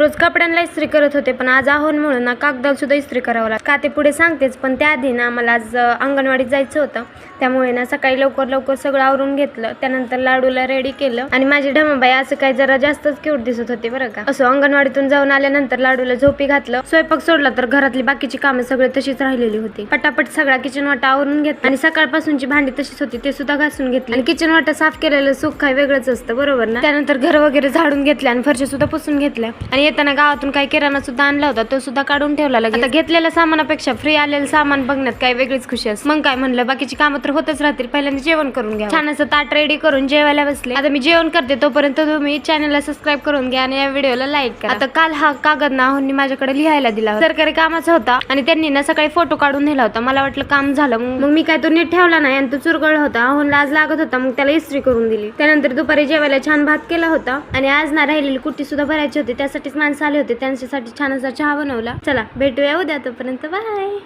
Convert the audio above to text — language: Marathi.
रोज कपड्यांना इस्त्री करत होते, पण आज आहोनमुळे ना कागदाला सुद्धा इस्त्री करावं लागतं. का ते पुढे सांगतेच, पण त्याआधी ना मला आज अंगणवाडीत जायचं होतं. त्यामुळे ना सकाळी लवकर सगळं आवरून घेतलं. त्यानंतर लाडूला रेडी केलं आणि माझी ढमाबाई असं काही जरा जास्तच क्यूट दिसत होती बरं का. असं अंगणवाडीतून जाऊन आल्यानंतर लाडूला झोपी घातलं. स्वयंपाक सोडला तर घरातली बाकीची कामं सगळे तशीच राहिलेली होती. पटापट सगळा किचन वाटा आवरून घेतला आणि सकाळपासूनची भांडी तशीच होती ते सुद्धा घासून घेतली. आणि किचन वाटा साफ केलेलं सुख काय वेगळंच असतं, बरोबर ना. त्यानंतर घर वगैरे झाडून घेतले आणि फरशी सुद्धा पुसून घेतल्या. आणि येताना गावातून काही किराणा सुद्धा आणला होता, तो सुद्धा काढून ठेवला. आता घेतलेल्या सामानापेक्षा फ्री आलेलं सामान बघण्यात काय वेगळीच खुशी असते. मग काय म्हणलं, बाकीची कामं तर होतच राहतील, पहिल्यांदा जेवण करून घ्या. छान असं ताट रेडी करून जेवायला बसले. आता मी जेवण करते, तोपर्यंत तुम्ही चॅनलला सबस्क्राईब करून घ्या आणि या व्हिडिओला लाईक करा. आता काल हा कागद ना आहोंनी माझ्याकडे लिहायला दिला होता. सरकारी कामाचा होता आणि त्यांनी ना सकाळी फोटो काढून नेला होता. मला वाटलं काम झालं, मग मी काय तो नीट ठेवला नाही आणि तो चुरगळला होता. आहोनला आज लागत होता, मग त्याला इस्त्री करून दिली. त्यानंतर दुपारी जेवायला छान भात केला होता आणि आज ना राहिलेली कुट्टी सुद्धा भरायची होती. त्यासाठीच माणसं आले होते, त्यांच्यासाठी छान असा चहा बनवला. चला भेटूया उद्या, तोपर्यंत बाय.